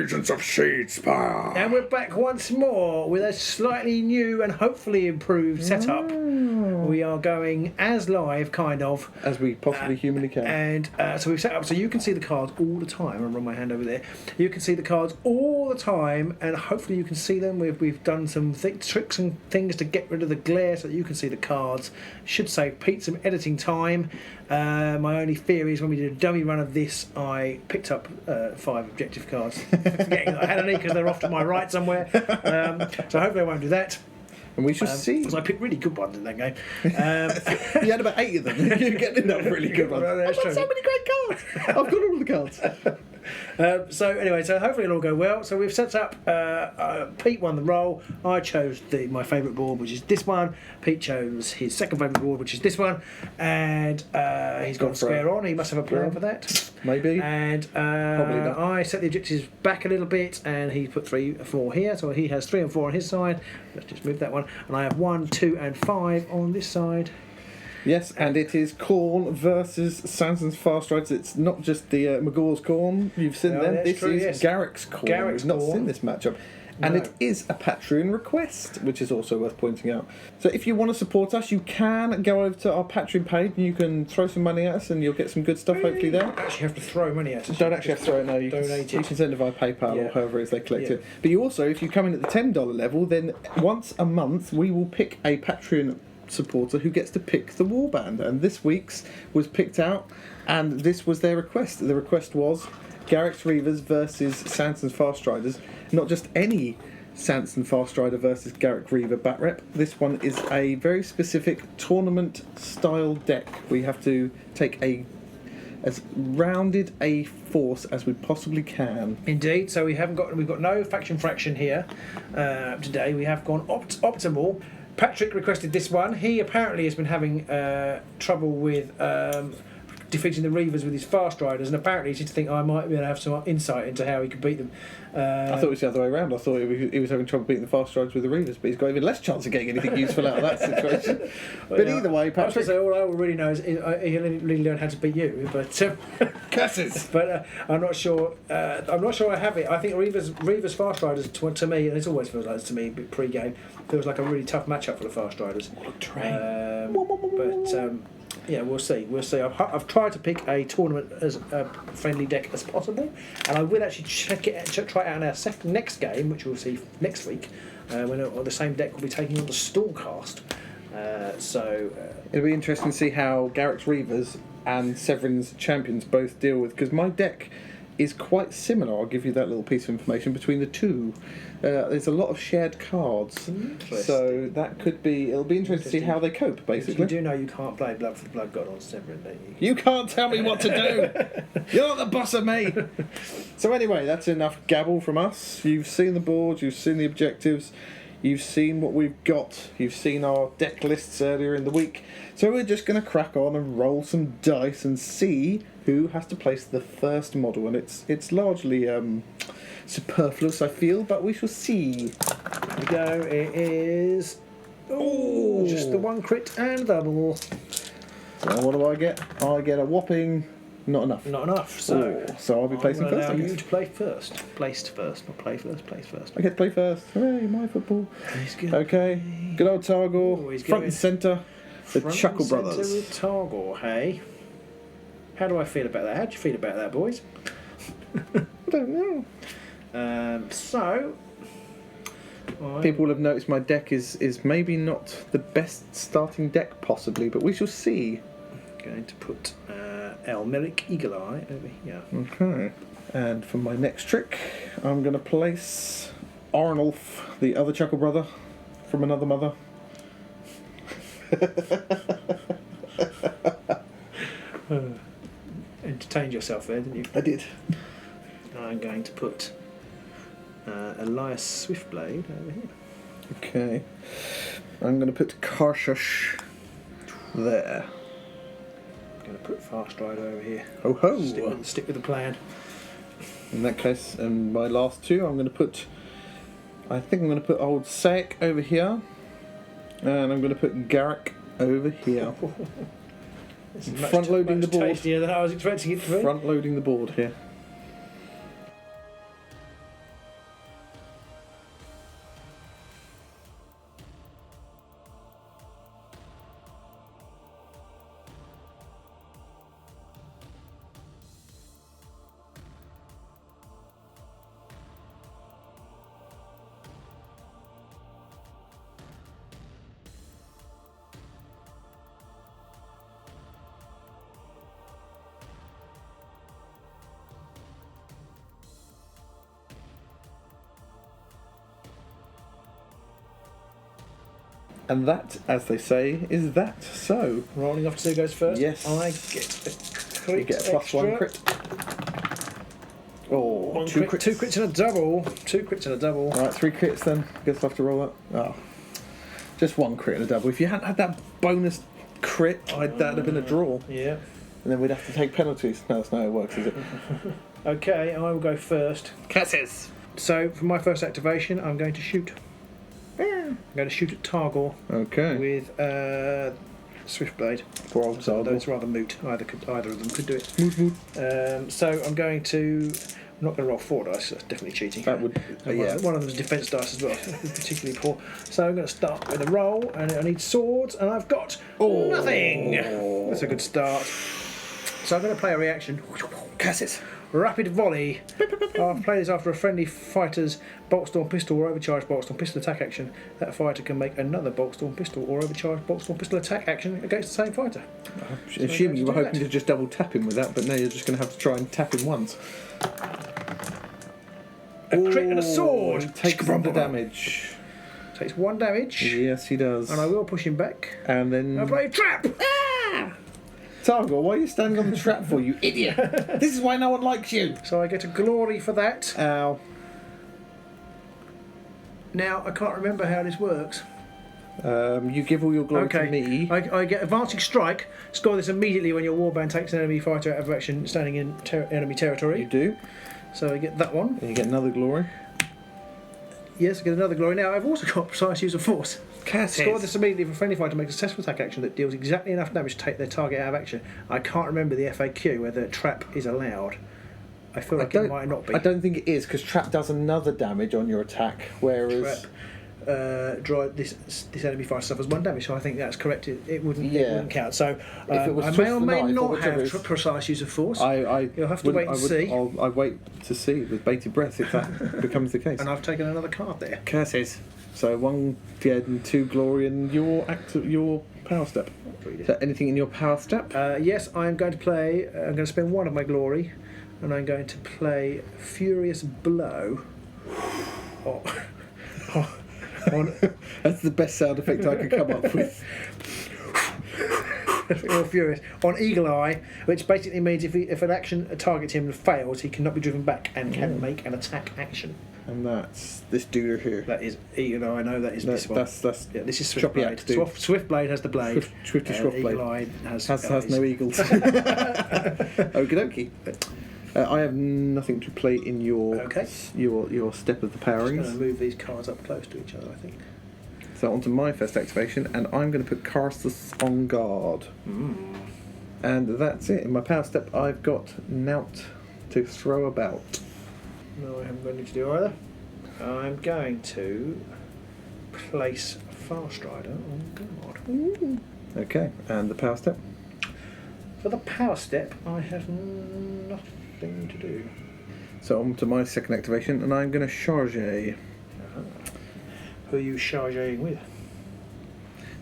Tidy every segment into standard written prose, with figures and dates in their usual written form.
Agents of Shadespire. And we're back once more with a slightly new and hopefully improved setup. We are going as live, kind of. As we possibly humanly can. And so we've set up so you can see the cards all the time. I'll run my hand over there. You can see the cards all the time, and hopefully you can see them. We've done some tricks and things to get rid of the glare so that you can see the cards. Should save Pete some editing time. My only fear is when we did a dummy run of this, I picked up 5 objective cards, forgetting that I had any because they're off to my right somewhere. So hopefully I won't do that. And we shall see. Because I picked really good ones in that game. You had about 8 of them. You're getting enough really good ones. Well, I've got so many great cards. I've got all the cards. So anyway, so hopefully it'll all go well. So we've set up. Pete won the roll. I chose my favourite board, which is this one. Pete chose his second favourite board, which is this one, and he's got a square on. He must have a plan for that. Maybe. And probably not. I set the objectives back a little bit, and he put 3 or 4 here. So he has 3 and 4 on his side. Let's just move that one, and I have 1, 2, and 5 on this side. Yes, and it is Khorne versus Sanson's Farstriders. It's not just the Magor's Khorne. You've seen them. This true, is yes. Garreks Khorne. Garreks We've not Khorne. seen this matchup. And it is a Patreon request, which is also worth pointing out. So if you want to support us, you can go over to our Patreon page and you can throw some money at us and you'll get some good stuff hopefully there. You don't actually have to throw money at us. Don't actually have to throw it, no. You donate can send it via PayPal or however it is they collect Yeah. it. But you also, if you come in at the $10 level, then once a month we will pick a Patreon supporter who gets to pick the warband. And this week's was picked out and this was their request. The request was Garreks Reavers versus Sanson's Farstriders. Not just any Sanson Farstrider versus Garrek Reaver bat rep. This one is a very specific tournament style deck. We have to take as rounded a force as we possibly can. Indeed. So we've got no faction fraction here today. We have gone optimal. Patrick requested this one. He apparently has been having trouble with defeating the Reavers with his Farstriders, and apparently he seems to think I might be able to have some insight into how he could beat them. I thought it was the other way around. I thought he was having trouble beating the Farstriders with the Reavers, but he's got even less chance of getting anything useful out of that situation. But either way, Patrick... all I really know is he only learned how to beat you, but... Curses! But I'm not sure I have it. I think Reavers Farstriders, to me, and it always feels like this to me, pre-game, feels like a really tough matchup for the Farstriders. Yeah, we'll see. I've tried to pick a tournament as a friendly deck as possible, and I will actually try it out in our next game, which we'll see next week, when the same deck will be taking on the Stormcast. It'll be interesting to see how Garreks Reavers and Severin's Champions both deal with, because my deck is quite similar. I'll give you that little piece of information between the two. There's a lot of shared cards, so that could be. It'll be interesting to see how they cope. Basically, you do know you can't play Blood for the Blood God on Severin, don't you? You can't tell me what to do. You're not the boss of me. So anyway, that's enough gabble from us. You've seen the board. You've seen the objectives. You've seen what we've got. You've seen our deck lists earlier in the week. So we're just going to crack on and roll some dice and see who has to place the first model. And it's largely superfluous, I feel, but we shall see. Here we go. It is... Oh, just the 1 crit and double. So what do I get? I get a whopping... Not enough. Not enough. So I'll be placing first, I guess. You to play first. Placed first, not play first. Place first. I get to play first. Hooray, my football. He's good. Okay. Good old Targor. Front and centre. The Chuckle Brothers. With Targor, hey. How do I feel about that? How do you feel about that, boys? I don't know. People will have noticed my deck is maybe not the best starting deck possibly, but we shall see. Going to put Elmeric Eagle Eye over here. Okay. And for my next trick, I'm going to place Arnulf, the other Chuckle Brother, from another mother. Entertained yourself there, didn't you? I did. I'm going to put Elias Swiftblade over here. Okay. I'm going to put Karshush there. I'm going to put Farstrider over here. Ho ho! Stick with the plan. In that case, and my last two, I'm going to put... I think I'm going to put old Saek over here. And I'm going to put Garrek over here. Front loading the board. Tastier than I was expecting it to be. Front loading the board here. And that, as they say, is that. So, Rolling off to see who goes first. Yes. I get a crit. you get a +1 crit. Oh, One two crit, crits. 2 crits and a double. 2 crits and a double. Alright, 3 crits then. Guess I'll have to roll that. Oh. Just 1 crit and a double. If you hadn't had that bonus crit, that'd have been a draw. Yeah. And then we'd have to take penalties. No, that's not how it works, is it? Okay, I will go first. Curses! So, for my first activation, I'm going to shoot. I'm going to shoot at Targor Okay. with Swiftblade. Poor old Although Zardo. it's rather moot. Either of them could do it. So I'm going to. I'm not going to roll 4 dice. That's definitely cheating. That would. And Yeah. one of them is defense dice as well. It's particularly poor. So I'm going to start with a roll, and I need swords, and I've got nothing. That's a good start. So I'm going to play a reaction. Curses! Rapid volley. I've played this after a friendly fighter's Boltstorm pistol or overcharged Boltstorm pistol attack action. That fighter can make another Boltstorm pistol or overcharged Boltstorm pistol attack action against the same fighter. Assuming you were do hoping that. to just double tap him with that, but now you're just going to have to try and tap him once. A crit and a sword. He takes the damage. Takes 1 damage. Yes, he does. And I will push him back. And then. I play trap. Targor, why are you standing on the trap for, you idiot? This is why no one likes you. So I get a glory for that. Ow. Now I can't remember how this works. You give all your glory to me. I get advancing strike. Score this immediately when your warband takes an enemy fighter out of action standing in enemy territory. You do. So I get that one. And you get another glory. Yes, I get another glory. Now I've also got precise use of force. Curses. Score this immediately if a friendly fighter makes a successful attack action that deals exactly enough damage to take their target out of action. I can't remember the FAQ whether trap is allowed. I feel like it might not be. I don't think it is, because trap does another damage on your attack, whereas... Trap. This enemy fighter suffers 1 damage, so I think that's correct. It wouldn't count. So If it was I may twist or the may knife or not whichever have is- precise use of force. You'll have to wouldn't- wait and see. I wait to see with bated breath if that becomes the case. And I've taken another card there. Curses. So 1 dead and 2 glory and your power step. So anything in your power step? Yes, I am going to play. I'm going to spend 1 of my glory, and I'm going to play Furious Blow. On That's the best sound effect I could come up with. or Furious on Eagle Eye, which basically means if an action targets him and fails, he cannot be driven back and can make an attack action. And that's this dude here. That is Eagle Eye. I know that is this one. That's This is choppy Swiftblade. axe, dude. Swiftblade has the blade. Swiftblade. Eagle Eye has no eagles. Okie dokie. I have nothing to play in your step of the I'm powerings. going to move these cards up close to each other, I think. So onto my first activation, and I'm going to put Karsus on guard. And that's it. In my power step, I've got Nout to throw about. No, I haven't got anything to do either. I'm going to place Farstrider on guard. Okay, and the power step? For the power step, I have nothing to do. So on to my second activation, and I'm going to charge. Who are you charging with?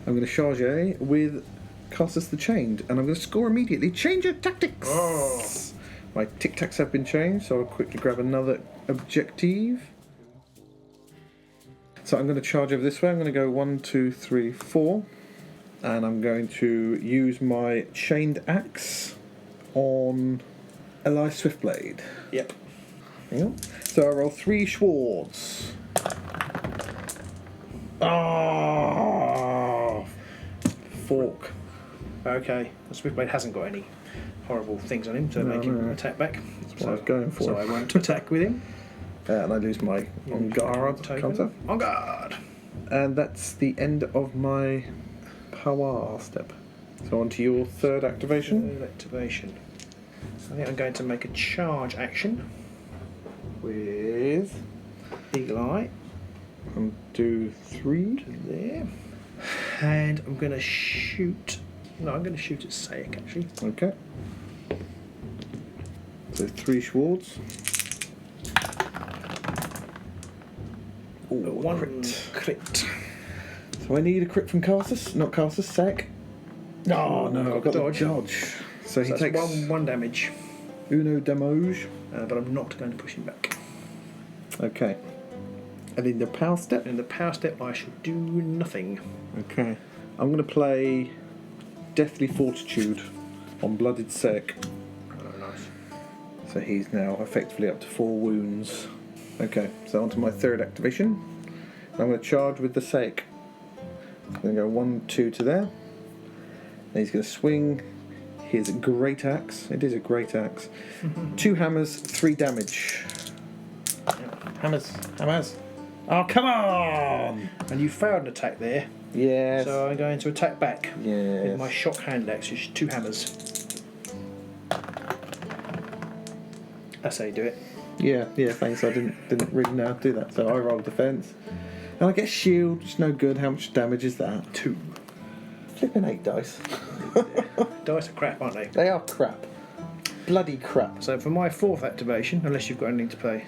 I'm going to charge with Karsus the Chained, and I'm going to score immediately. Change your tactics! Oh. My tic-tacs have been changed, so I'll quickly grab another objective. So I'm going to charge over this way. I'm going to go 1, 2, 3, 4. And I'm going to use my Chained Axe on Eli Swiftblade. Yep. Hang on. So I roll 3 swords. Oh, fork. Okay. The Swiftblade hasn't got any horrible things on him to make him attack back. That's what I was going for. So I won't attack with him. And I lose my on guard Token. counter. On guard. And that's the end of my power step. So on to your third activation. Third activation. I think I'm going to make a charge action With Eagle Eye 1, 2, 3. there. And I'm going to shoot. No, I'm going to shoot at Sayek actually. Okay. So 3 swords. Ooh, 1 crit. crit. So I need a crit from Karsus, not Karsus, Sec. Oh no, I've got dodge. the dodge. So he That's takes one damage. uno damage. But I'm not going to push him back. Okay. And in the power step? In the power step, I shall do nothing. Okay. I'm going to play Deathly Fortitude on Blooded Sec. Oh, nice. So he's now effectively up to 4 wounds. Okay, so onto my third activation. I'm going to charge with the Sec. I'm going to go 1, 2 to there. And he's going to swing his great axe. It is a great axe. 2 hammers, 3 damage. Hammers. Oh, come on! And you failed an attack there. Yes. So I'm going to attack back Yes. with my shock hand axe, which is 2 hammers. That's how you do it. Yeah, thanks. I didn't really know how to do that. So I roll defense. And I get shield, which is no good. How much damage is that? 2. Flipping 8 dice. Dice are crap, aren't they? They are crap. Bloody crap. So for my 4th activation, unless you've got anything to play.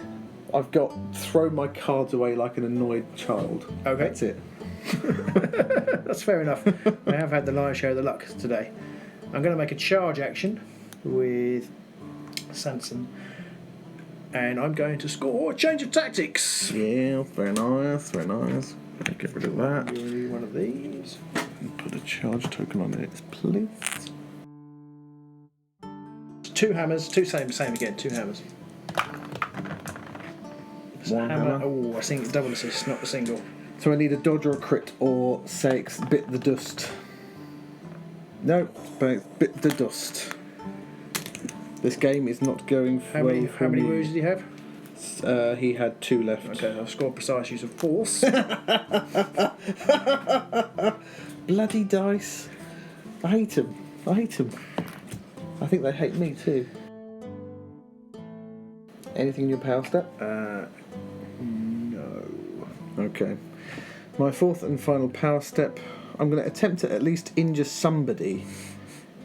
I've got throw my cards away like an annoyed child. Okay. That's it. That's fair enough. I have had the lion's share of the luck today. I'm going to make a charge action with Sanson. And I'm going to score change of tactics. Yeah, very nice. Get rid of that. You'll do one of these. And put a charge token on it, please. 2 hammers, 2 same again, 2 hammers. It's a One hammer. Oh, I think it's double assist, not a single. So I need a dodge or a crit or Sex bit the dust. No, but it's bit the dust. This game is not going How many wounds did he have? He had 2 left. Okay, I've scored precise use of force. Bloody dice. I hate them. I think they hate me too. Anything in your power step? No. Okay. My 4th and final power step. I'm going to attempt to at least injure somebody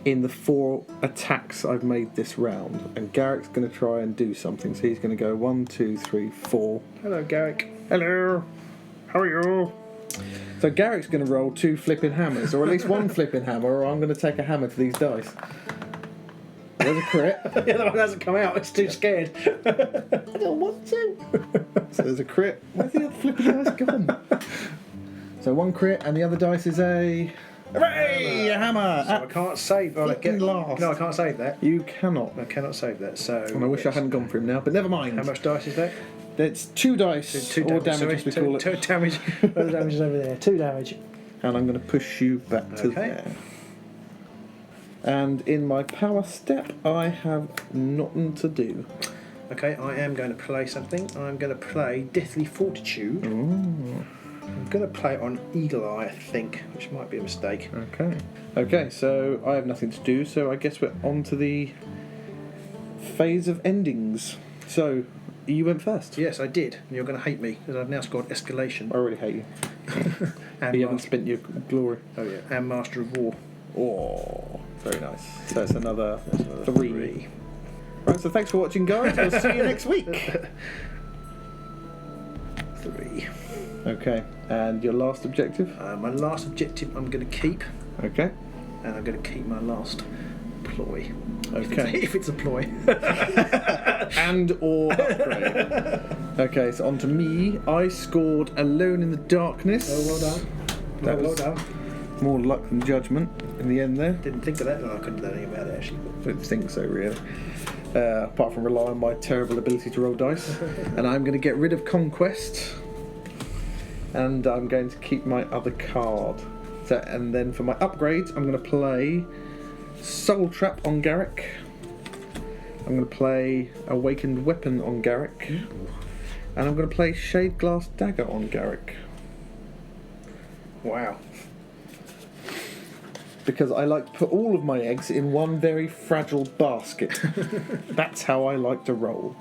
in the 4 attacks I've made this round. And Garreks going to try and do something. So he's going to go 1, 2, 3, 4. Hello, Garrek. Hello. How are you? So Garrek's going to roll 2 flipping hammers, or at least 1 flipping hammer, or I'm going to take a hammer to these dice. There's a crit. The other one hasn't come out, it's too scared. I don't want to. So there's a crit. Where's the other flipping dice gone? So 1 crit, and the other dice is a... Hooray! A hammer! So I can't save. Last. No, I can't save that. You cannot. I cannot save that. So. And I wish I hadn't gone for him now, but never mind. How much dice is that? It's 2 dice, 2 or damage, damage as we call it. 2 damage. Where the damage is over there. 2 damage. And I'm going to push you back to there. And in my power step, I have nothing to do. Okay, I am going to play something. I'm going to play Deathly Fortitude. Ooh. I'm going to play it on Eagle Eye, I think, which might be a mistake. Okay, so I have nothing to do, so I guess we're on to the phase of endings. So, you went first. Yes, I did. And you're going to hate me, because I've now scored Escalation. I already hate you. And You haven't spent your glory. Oh, yeah. And Master of War. Oh, very nice. So that's another 3. Right, so thanks for watching, guys. We'll see you next week. 3. Okay, and your last objective? My last objective I'm going to keep, Okay. and I'm going to keep my last ploy. Okay. If it's a ploy. And or upgrade. Okay, so on to me. I scored Alone in the Darkness. Oh, well done. That well was done. more luck than judgment in the end there. Didn't think of that. No, I couldn't do anything about it, actually. I don't think so, really. Apart from rely on my terrible ability to roll dice. And I'm going to get rid of Conquest. And I'm going to keep my other card. So, and then for my upgrades, I'm going to play Soul Trap on Garrek. I'm going to play Awakened Weapon on Garrek. And I'm going to play Shade Glass Dagger on Garrek. Wow. Because I like to put all of my eggs in one very fragile basket. That's how I like to roll.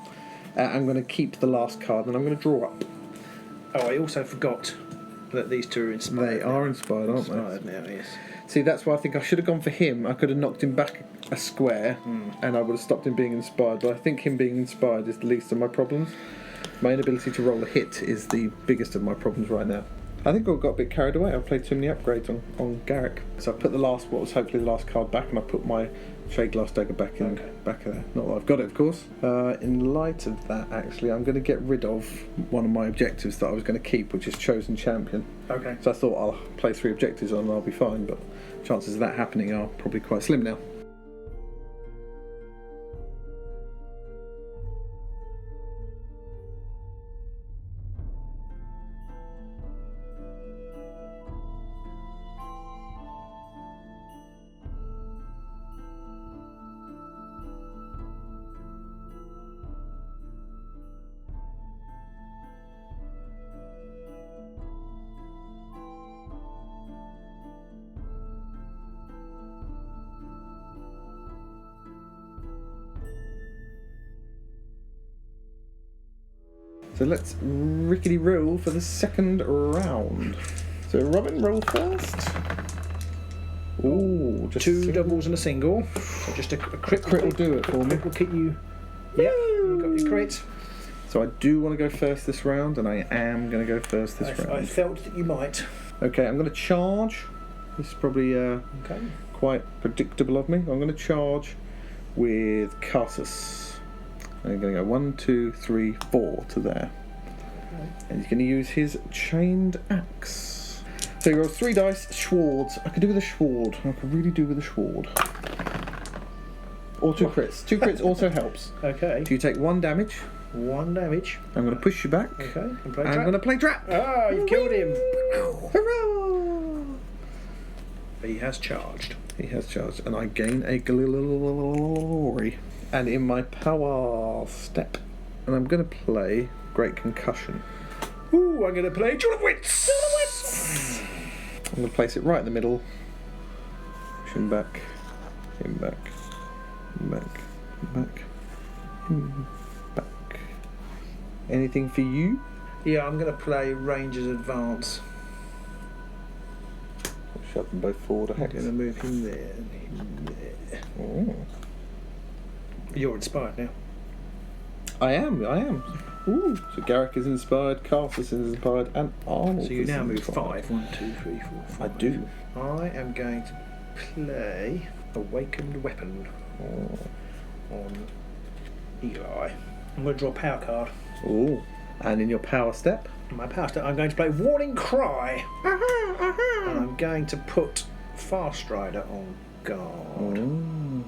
I'm going to keep the last card and I'm going to draw up. Oh, I also forgot that these two are inspired. They are inspired, aren't Inspired they? now, yes. See, that's why I think I should have gone for him. I could have knocked him back a square and I would have stopped him being inspired. But I think him being inspired is the least of my problems. My inability to roll a hit is the biggest of my problems right now. I think I got a bit carried away. I played too many upgrades on Garrek. So I put what was hopefully the last card back, and I put my Shade Glass Dagger back in back there. Not that I've got it, of course. In light of that, actually, I'm going to get rid of one of my objectives that I was going to keep, which is Chosen Champion. Okay. So I thought I'll play 3 objectives on and I'll be fine, but chances of that happening are probably quite slim now. So let's rickety roll for the second round. So Robin, roll first. Ooh, just 2 doubles and a single. So just a crit. Crit will do it for me. Crit will keep you. Yep, you got your crit. So I do want to go first this round, and I am going to go first this round. I felt that you might. Okay, I'm going to charge. This is probably quite predictable of me. I'm going to charge with Carsus. I'm going to go 1, 2, 3, 4 to there. Okay. And he's going to use his chained axe. So he rolls 3 dice, Schwards. I could do with a Schward. I could really do with a Schward. Or 2 crits. 2 crits also helps. Okay. So you take 1 damage. 1 damage. I'm going to push you back. Okay. And I'm going to play trap. Ah, you've killed him. Hurrah! He has charged. He has charged, and I gain a glory. And in my power step, and I'm going to play Great Concussion. Ooh, I'm going to play Jewel of Wits. I'm going to place it right in the middle. Push him back, him back, him back, him back, him back. Anything for you? Yeah, I'm going to play Ranger's Advance. Shove them both forward a hex. I'm going to move him there and him there. Oh. You're inspired now. I am. Ooh. So Garrek is inspired, Carsus is inspired, and Arnold. So you is now move inspired. 5. 1, 2, 3, 4, 5. I do. I am going to play Awakened Weapon on Eli. I'm going to draw a power card. Ooh. And in your power step? In my power step, I'm going to play Warning Cry. And I'm going to put Farstrider on guard. Ooh.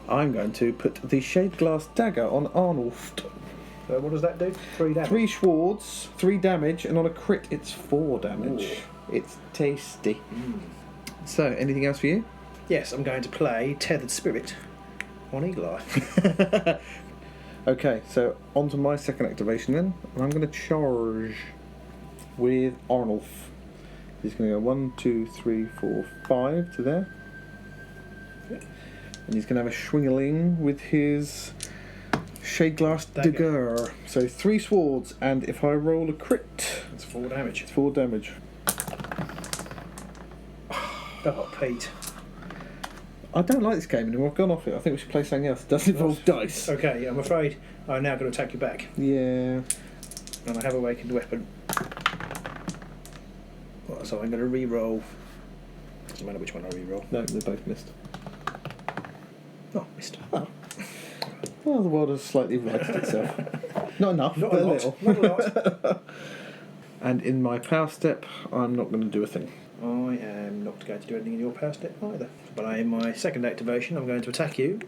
I'm going to put the Shade Glass Dagger on Arnold. So what does that do? 3 damage. 3 Schwards, 3 damage, and on a crit it's 4 damage. Ooh. It's tasty. So, anything else for you? Yes, I'm going to play Tethered Spirit on Eagle Eye. Okay, so on to my second activation then. And I'm going to charge with Arnulf. He's going to go 1, 2, 3, 4, 5 to there. Okay. And he's going to have a Schwingeling with his Shade Glass Dagger. So 3 swords, and if I roll a crit... It's 4 damage. It's 4 damage. Oh, Pete. I don't like this game anymore. I've gone off it. I think we should play something else. It doesn't involve dice. Okay, I'm afraid I'm now going to attack you back. Yeah. And I have Awakened Weapon. So I'm going to re-roll. Doesn't matter which one I re-roll. No, they both missed. Oh, missed. Oh. Well, the world has slightly righted itself. Not enough, Not but a lot. Not a lot. And in my power step, I'm not going to do a thing. I am not going to do anything in your power step either. But in my second activation, I'm going to attack you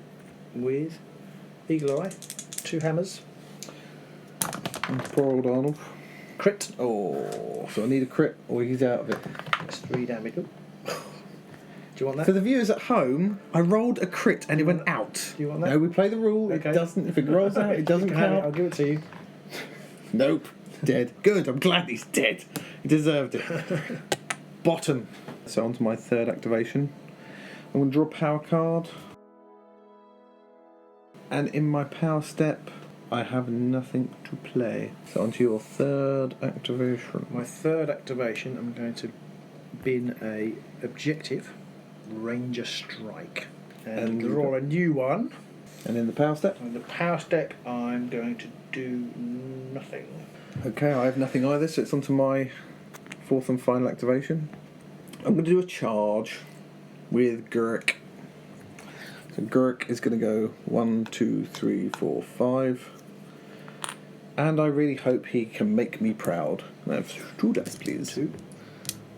with Eagle Eye, 2 hammers. And poor old Arnold. Crit. Oh, so I need a crit or he's out of it. That's 3 damage. Ooh. Do you want that? For the viewers at home, I rolled a crit and it went out. Do you want that? No, we play the rule. Okay. It doesn't. If it rolls out, it doesn't You can have count. it. I'll give it to you. Nope. Dead. Good. I'm glad he's dead. He deserved it. Bottom. So on to my third activation. I'm going to draw a power card. And in my power step, I have nothing to play. So on to your third activation. My third activation, I'm going to bin a objective, Ranger Strike, and draw a new one. And in the power step? In the power step, I'm going to do nothing. Okay, I have nothing either, so it's on to my fourth and final activation. I'm going to do a charge with Garrek. So Garrek is going to go 1, 2, 3, 4, 5. And I really hope he can make me proud. I have 2 dice, please. 2.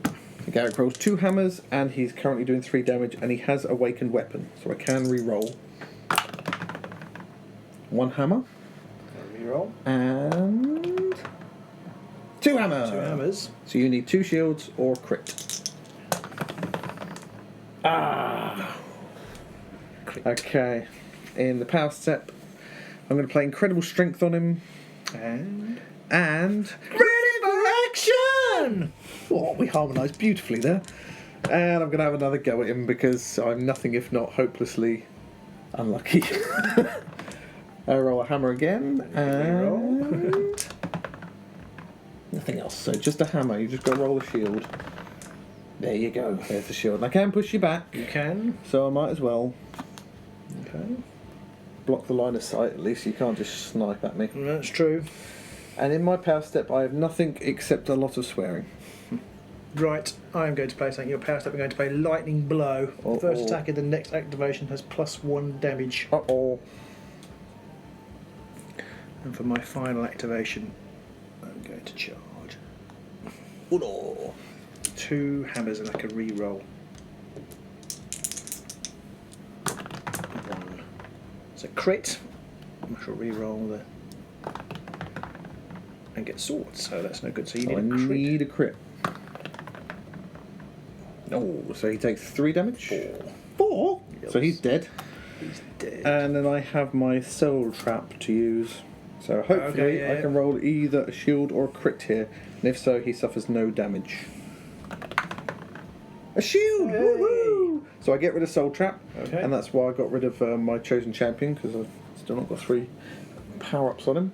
So Garrek rolls 2 hammers, and he's currently doing 3 damage, and he has Awakened Weapon, so I can re-roll. 1 hammer. Reroll. And 2 hammers. 2 hammers. So you need 2 shields or crit. Crit. Okay. In the power step, I'm going to play Incredible Strength on him. And Ready for action! Oh, we harmonised beautifully there. And I'm going to have another go at him because I'm nothing if not hopelessly unlucky. I roll a hammer again, and nothing else. So just a hammer. You just got to roll a shield. There you go. There's the shield. And I can push you back. You can. So I might as well Okay. block the line of sight. At least you can't just snipe at me. That's true. And in my power step, I have nothing except a lot of swearing. Right, I am going to play something. Your power step, I'm going to play Lightning Blow. Uh-oh. First attack in the next activation has +1 damage. Uh-oh. And for my final activation, I'm going to charge. Oh. 2 hammers and like a re-roll. 1. It's a crit. I shall re-roll the and get swords, so that's no good. So you So I need a crit. need a crit. Oh, so he takes 3 damage? 4? Yes. So he's dead. He's dead. And then I have my soul trap to use. So hopefully I can roll either a shield or a crit here. And if so, he suffers no damage. A shield! Hey. Woohoo! So I get rid of soul trap. Okay. And that's why I got rid of my chosen champion, because I've still not got 3 power-ups on him.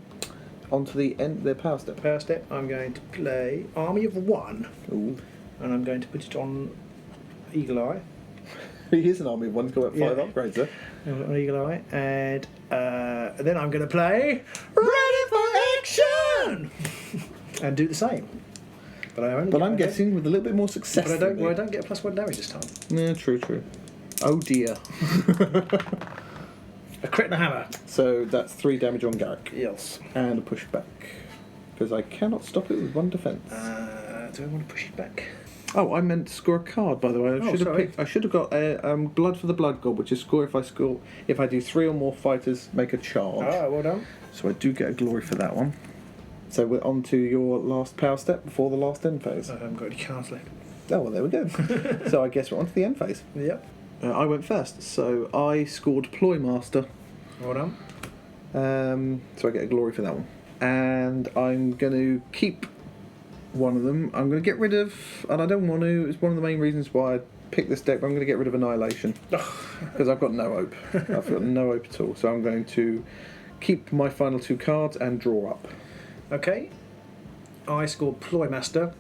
On to the end, their power step. Power step, I'm going to play Army of 1. Ooh. And I'm going to put it on Eagle Eye. He is an army of 1, he's got about 5 Yeah. upgrades there. On Eagle Eye. And then I'm going to play Ready for Action! and do the same. But I'm guessing with a little bit more success. But I than me. don't get a +1 damage this time. Yeah, true. Oh dear. A crit and a hammer. So that's 3 damage on Garrek. Yes. And a pushback. Because I cannot stop it with 1 defence. Do I want to push it back? Oh, I meant to score a card, by the way. I should have got a Blood for the Blood God, which is score if I do 3 or more fighters make a charge. Ah, well done. So I do get a glory for that one. So we're on to your last power step before the last end phase. I haven't got any cards left. Oh, well, there we go. So I guess we're on to the end phase. Yep. I went first, so I scored Ploy Master. Well done. So I get a glory for that one. And I'm going to keep one of them. I'm going to get rid of, and I don't want to, it's one of the main reasons why I picked this deck, but I'm going to get rid of Annihilation. Because I've got no hope. I've got no hope at all. So I'm going to keep my final 2 cards and draw up. Okay. I scored Ploy Master.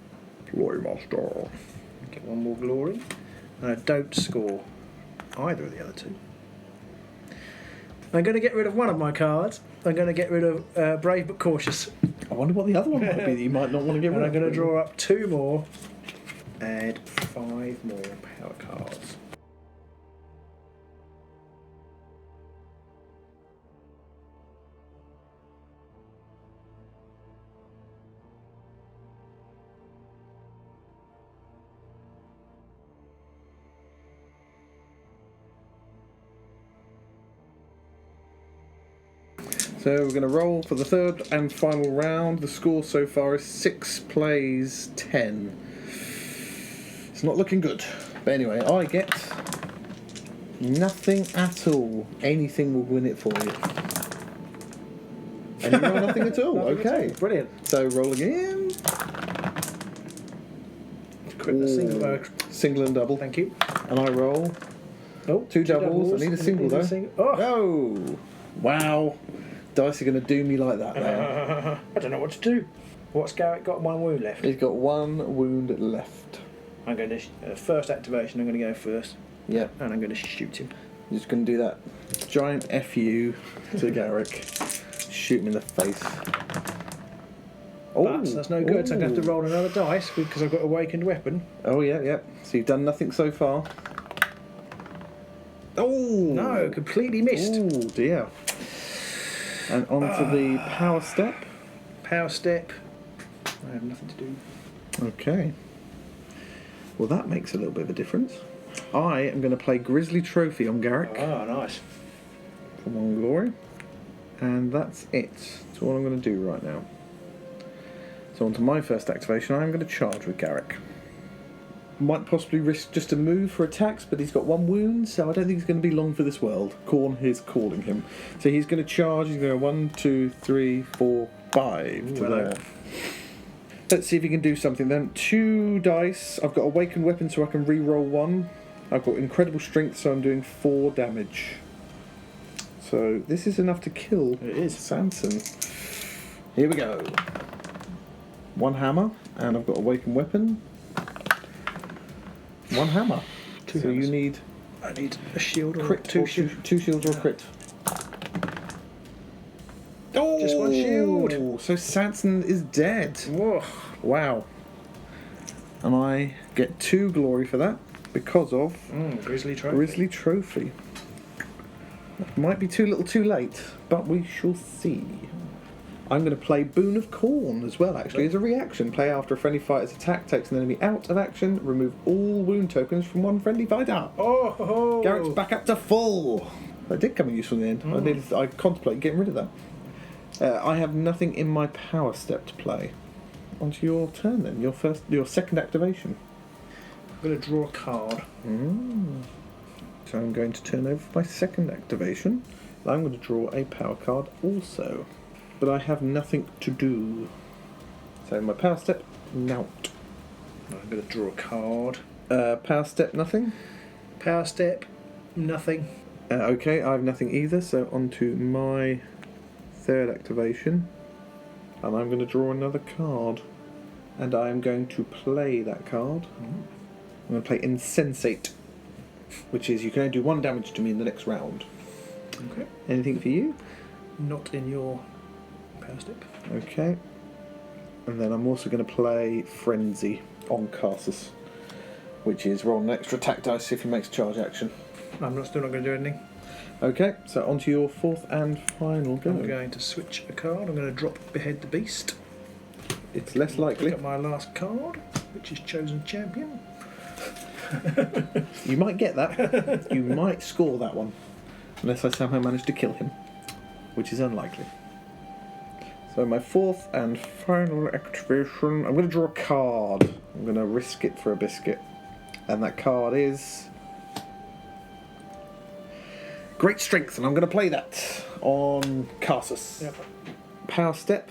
Ploy Master. Get 1 more glory. And I don't score either of the other 2. I'm going to get rid of one of my cards. I'm going to get rid of Brave but Cautious. I wonder what the other one might be that you might not want to get rid And of. I'm going to draw up 2 more. Add 5 more power cards. So we're going to roll for the 3rd and final round. The score so far is 6 plays 10. It's not looking good. But anyway, I get nothing at all. Anything will win it for you. And you roll nothing at all. Nothing Okay. at all. Brilliant. So roll again. Single and double. Thank you. And I roll Oh, 2 doubles. I need a single though. Oh. Oh! Wow. Dice are going to do me like that now. I don't know what to do. What's Garrett got? 1 wound left. He's got 1 wound left. I'm going to first activation. I'm going to go first, Yep. and I'm going to shoot him. I'm just going to do that giant FU to Garrek. Shoot him in the face. But that's no good, so I'm going to have to roll another dice because I've got Awakened Weapon. Oh, yeah. So you've done nothing so far. Oh! No, completely missed. Oh, dear. And on to the Power Step. Power Step. I have nothing to do. Okay. Well, that makes a little bit of a difference. I am going to play Grizzly Trophy on Garrek. Oh, nice. For 1 glory. And that's it. That's all I'm going to do right now. So on to my first activation. I'm going to charge with Garrek. Might possibly risk just a move for attacks, but he's got 1 wound, so I don't think he's going to be long for this world. Khorne is calling him. So he's going to charge. He's going to go 1, 2, 3, 4, 5 to there. Let's see if he can do something then. 2 dice. I've got Awakened Weapon, so I can re-roll 1. I've got Incredible Strength, so I'm doing 4 damage. So this is enough to kill Sanson. Here we go. 1 hammer, and I've got Awakened Weapon. 1 hammer. 2 so hammers. You need... I need a shield or crit, 2 shields. 2 shields or a crit. Oh! Just 1 shield. So Sanson is dead. Whoa. Wow. And I get 2 glory for that because of Grizzly Trophy. Grizzly Trophy. Might be too little too late, but we shall see. I'm going to play Boon of Khorne as well, actually, as a reaction. Play after a friendly fighter's attack, takes an enemy out of action, remove all wound tokens from 1 friendly fighter. Oh! Garrett's back up to full. That did come in useful in the end. I contemplated getting rid of that. I have nothing in my Power Step to play. On to your turn then, your second activation. I'm going to draw a card. So I'm going to turn over my second activation. I'm going to draw a power card also. But I have nothing to do. So my Power Step, nout. I'm going to draw a card. Power Step, nothing. Power Step, nothing. Okay, I have nothing either, so on to my third activation. And I'm going to draw another card. And I am going to play that card. I'm going to play Insensate, which is you can only do 1 damage to me in the next round. Okay. Anything for you? Not in your Power Step. Okay. And then I'm also going to play Frenzy on Carsus, which is roll an extra attack dice if he makes charge action. I'm still not going to do anything. Okay, so on to your fourth and final go. I'm going to switch a card. I'm going to drop Behead the Beast. It's less likely. Pick up my last card, which is Chosen Champion. You might get that. You might score that one. Unless I somehow manage to kill him, which is unlikely. So my fourth and final activation, I'm going to draw a card. I'm going to risk it for a biscuit. And that card is Great Strength, and I'm going to play that on Carsus. Yep. Power Step,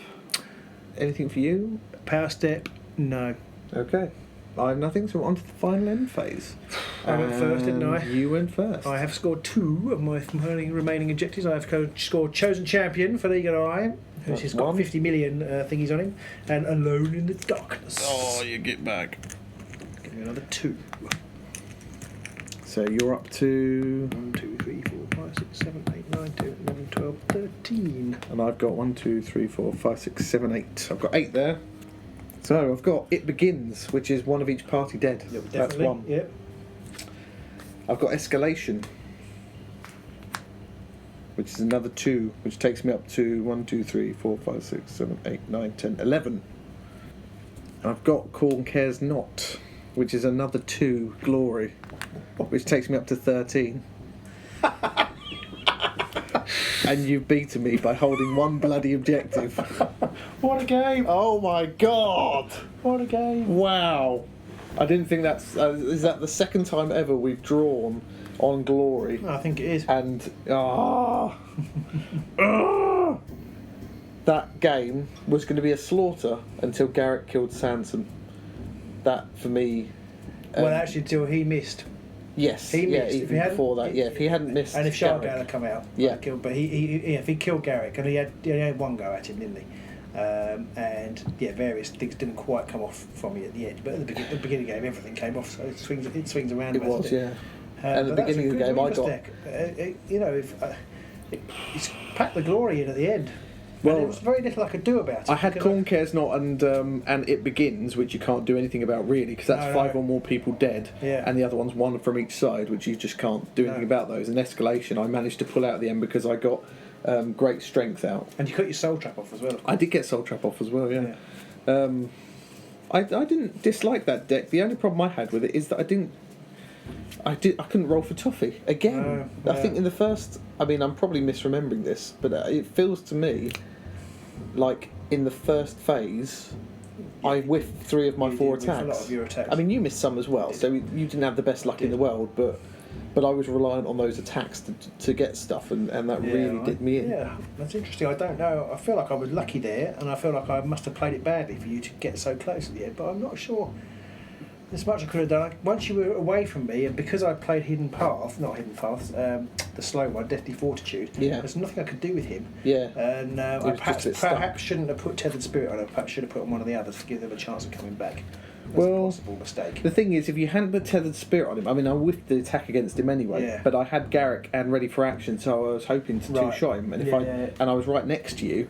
anything for you? Power Step, no. Okay. I have nothing, so we're on to the final end phase. I went first, didn't I? You went first. I have scored 2 of my remaining objectives. I have scored Chosen Champion for the Eagle Eye, who's got 50 million thingies on him, and Alone in the Darkness. Oh, you get back. Give me another 2. So you're up to... 1, 2, 3, 4, 5, 6, 7, 8, 9, 10, 11, 12, 13. And I've got 1, 2, 3, 4, 5, 6, 7, 8. I've got 8 there. So I've got It Begins, which is one of each party dead. Yep, That's 1. Yep. I've got Escalation, which is another 2, which takes me up to 1, 2, 3, 4, 5, 6, 7, 8, 9, 10, 11. I've got Khorne Cares Not, which is another 2 glory, which takes me up to 13. And you've beaten me by holding 1 bloody objective. What a game! Oh my god! What a game! Wow! I didn't think that's... is that the second time ever we've drawn on glory? I think it is. And... that game was going to be a slaughter until Garrek killed Sanson. That, for me... well, actually, until he missed. Yes, He yeah, missed. If even he hadn't- before that, yeah, if he hadn't missed And if Garrek. Shargar had come out, Yeah. killed, but if he killed Garrek, and he had 1 go at him, didn't he? And yeah, various things didn't quite come off from me at the end, but at the beginning of the game, everything came off. So it swings around. It was, yeah. At And at the beginning of the game, I got... it's packed the glory in at the end. Well, and there was very little I could do about it. I had because Khorne Cares Not and It Begins, which you can't do anything about really, because that's No, 5 no. or more people dead, Yeah. and the other one's 1 from each side, which you just can't do anything No. about those. And Escalation, I managed to pull out at the end because I got great strength out. And you cut your soul trap off as well. Of course. I did get Soul Trap off as well, yeah. Yeah. I didn't dislike that deck. The only problem I had with it is that I couldn't roll for toffee again. No, I think in the first, I mean, I'm probably misremembering this, but it feels to me like in the first phase, I whiffed 3 of my You 4 did whiff attacks. a lot of your attacks. I mean, you missed some as well, so you didn't have the best luck in the world, but I was reliant on those attacks to get stuff, and that really did me in. Yeah, that's interesting. I don't know. I feel like I was lucky there, and I feel like I must have played it badly for you to get so close at the end, but I'm not sure. There's much I could have done. Once you were away from me, and because I played not Hidden Paths, the slow one, Deathly Fortitude, there's nothing I could do with him. Yeah. And I was just a bit stuck. perhaps shouldn't have put Tethered Spirit on. I perhaps should have put on one of the others to give them a chance of coming back. That's a possible mistake. The thing is, if you hadn't put Tethered Spirit on him, I mean, I whiffed the attack against him anyway, but I had Garrek and Ready for Action, so I was hoping to two-shot him, and and I was right next to you.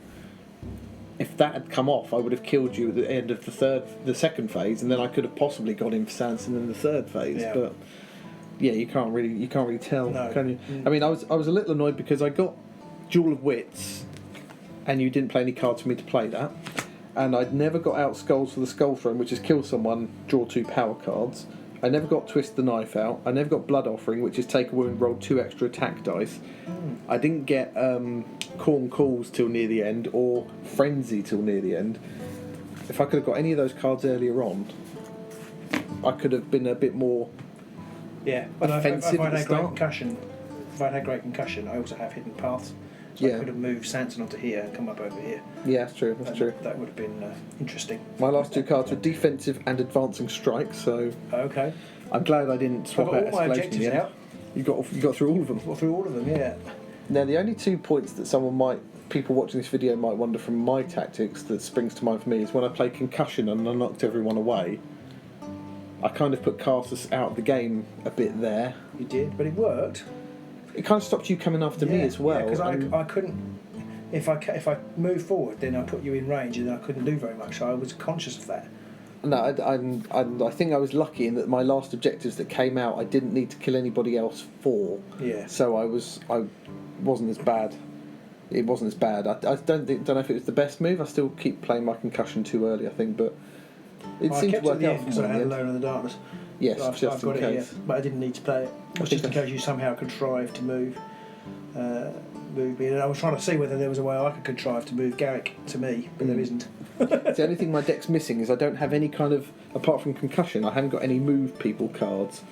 If that had come off, I would have killed you at the end of the second phase, and then I could have possibly got him for Sanson in the third phase. Yeah. But yeah, you can't really tell, No. can you? I mean, I was a little annoyed because I got Jewel of Wits, and you didn't play any cards for me to play that, and I'd never got out Skulls for the Skull Throne, which is kill someone, draw 2 power cards. I never got Twist the Knife out. I never got Blood Offering, which is take a wound, roll 2 extra attack dice. I didn't get Khorne Calls till near the end, or Frenzy till near the end. If I could have got any of those cards earlier on, I could have been a bit more offensive if at I'd the had start. great concussion, I also have Hidden Paths. So I could have moved Sanson onto here and come up over here. Yeah, that's true. That's true. That would have been interesting. My last 2 cards were Defensive and Advancing Strike, so Okay. I'm glad I didn't swap I've got out all my Escalation objectives in the end. out. You got through all of them. Well, through all of them, yeah. Now, the only 2 points that people watching this video might wonder from my tactics that springs to mind for me is when I played Concussion and I knocked everyone away. I kind of put Carsus out of the game a bit there. You did, but it worked. It kind of stopped you coming after me as well. because I couldn't. If I moved forward, then I put you in range, and I couldn't do very much. So I was conscious of that. No, I think I was lucky in that my last objectives that came out, I didn't need to kill anybody else for. Yeah. So I wasn't as bad. It wasn't as bad. I don't know if it was the best move. I still keep playing my Concussion too early, I think, but it seemed to work out for because me I in had the end. Alone in the Darkness. Yes, So just I've got in it case. here, but I didn't need to play it. Just in case you somehow contrived to move me. And I was trying to see whether there was a way I could contrive to move Garrek to me, but there isn't. The only thing my deck's missing is I don't have any kind of, apart from Concussion, I haven't got any move people cards.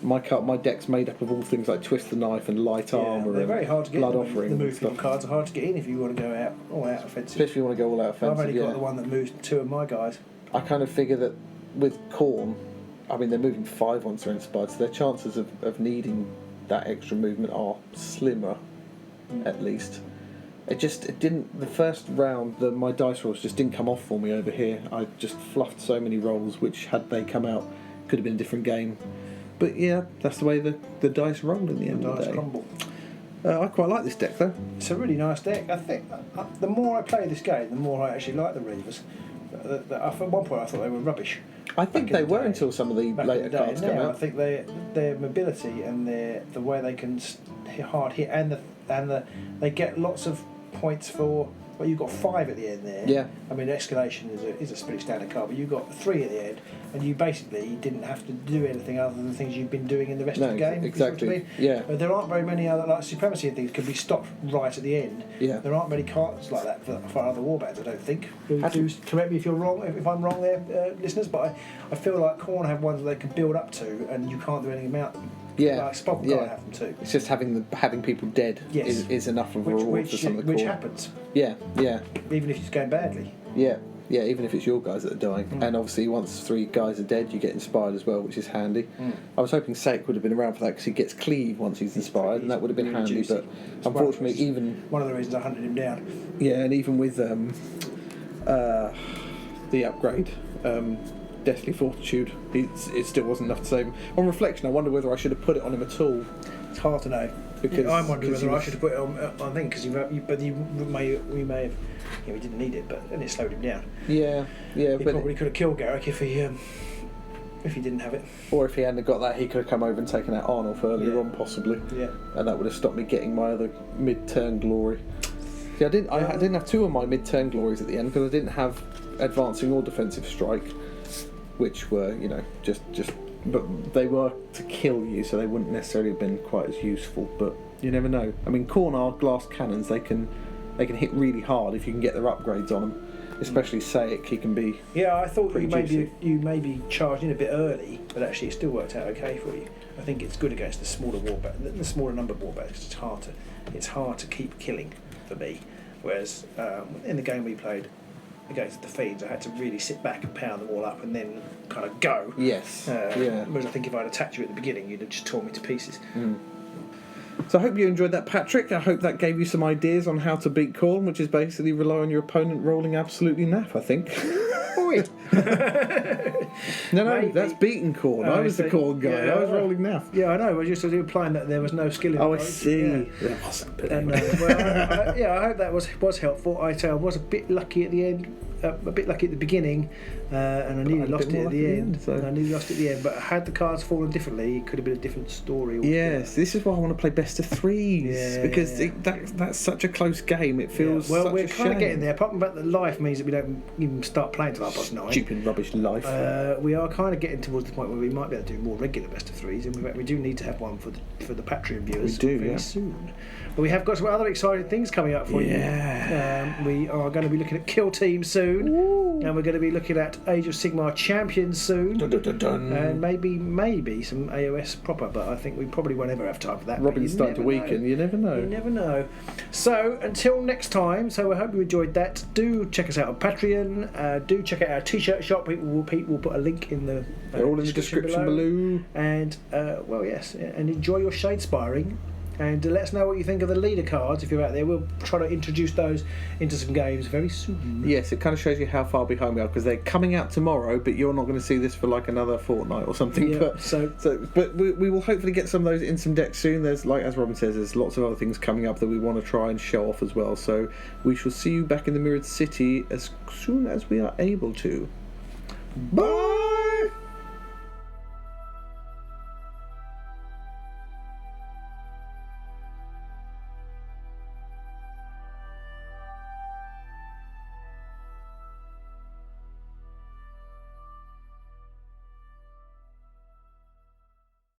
My deck's made up of all things like Twist the Knife and Light Armour. They're very hard to get. Blood The Offering. move and people stuff. cards are hard to get in if you want to go all out offensive. Especially if you want to go all out offensive. I've only got the one that moves 2 of my guys. I kind of figure that with Khorne, I mean, they're moving 5 once they're inspired, so their chances of needing that extra movement are slimmer, at least. It didn't. The first round, my dice rolls just didn't come off for me over here. I just fluffed so many rolls, which had they come out, could have been a different game. But yeah, that's the way the dice roll in the end of the Dice day. crumble. I quite like this deck though. It's a really nice deck. I think the more I play this game, the more I actually like the Reavers. At one point, I thought they were rubbish. I think they were until some of the Back later in the day. cards came Now I out. think their mobility and the way they can hard hit and they get lots of points for. Well, you've got 5 at the end there. Yeah. I mean, Escalation is a pretty standard card, but you got 3 at the end, and you basically didn't have to do anything other than the things you've been doing in the rest of the game. Exactly. Yeah. There aren't very many other like Supremacy and things can be stopped right at the end. Yeah. There aren't many cards like that for other warbands, I don't think. Do Hasn't- correct me if you're wrong, if I'm wrong there, listeners. But I feel like Khorne have ones they can build up to, and you can't do anything about them. Yeah. Like Spock Yeah. have them too. It's just having people dead Yes. is enough of a reward for some of the Which core. happens, Yeah. even if it's going badly. Yeah, even if it's your guys that are dying. Mm. And obviously, once 3 guys are dead, you get inspired as well, which is handy. I was hoping Sake would have been around for that because he gets cleave once he's inspired, and that would have been really handy. juicy. But It's unfortunately, one of the reasons I hunted him down. and even with the upgrade, Deathly Fortitude. It still wasn't enough to save him. On reflection, I wonder whether I should have put it on him at all. It's hard to know. Because I'm wondering whether I should have put it on thing because we may have. Yeah, we didn't need it, but and it slowed him down. Yeah. He probably could have killed Garrek if he didn't have it. Or if he hadn't got that, he could have come over and taken out Arnulf earlier on, possibly. Yeah. And that would have stopped me getting my other mid-turn glory. See, I didn't have two of my mid-turn glories at the end because I didn't have advancing or defensive strike, which were, just. But they were to kill you, so they wouldn't necessarily have been quite as useful. But you never know. I mean, Khorne are glass cannons. They can hit really hard if you can get their upgrades on them. Especially Sayic, he can be. Yeah, I thought you juicy. maybe charged in a bit early, but actually it still worked out okay for you. I think it's good against the smaller the smaller number of warbats. It's hard to keep killing for me. Whereas in the game we played against the Fiends, I had to really sit back and pound them all up and then kind of go. Yes. Whereas I think if I'd attacked you at the beginning, you'd have just torn me to pieces. Mm. So I hope you enjoyed that, Patrick. I hope that gave you some ideas on how to beat Khorne, which is basically rely on your opponent rolling absolutely naff, I think. No, Maybe. That's beating Khorne. I was the Khorne guy. Yeah, I was rolling naff. Yeah, I know. I was just implying that there was no skill in I see. Yeah. There wasn't, but And, anyway. I hope that was helpful. I was a bit lucky at the end, a bit lucky at the beginning, and I nearly lost it at the end. So. I nearly lost it at the end, but had the cards fallen differently, it could have been a different story. Yes, this is why I want to play best of threes, because that's such a close game. It feels well, such we're a kind of shame. getting there. Apart from the fact that life means that we don't even start playing till 9:30. Stupid rubbish life. We are kind of getting towards the point where we might be able to do more regular best of threes, and we do need to have one for the Patreon viewers very soon. But we have got some other exciting things coming up for you. We are going to be looking at Kill Team soon. Ooh. And we're going to be looking at Age of Sigmar Champions soon. Dun, dun, dun, dun. And maybe some AOS proper, but I think we probably won't ever have time for that. Robin's starting to weaken, you never know. You never know. So until next time, I hope you enjoyed that. Do check us out on Patreon. Do check out our t-shirt shop. Pete will put a link in the They're all in the description below. And and enjoy your Shadespiring. And let us know what you think of the leader cards if you're out there. We'll try to introduce those into some games very soon. Yes, it kind of shows you how far behind we are because they're coming out tomorrow, but you're not going to see this for like another fortnight or something. Yeah, but we will hopefully get some of those in some decks soon. There's, like as Robin says, there's lots of other things coming up that we want to try and show off as well. So we shall see you back in the Mirrored City as soon as we are able to. Bye.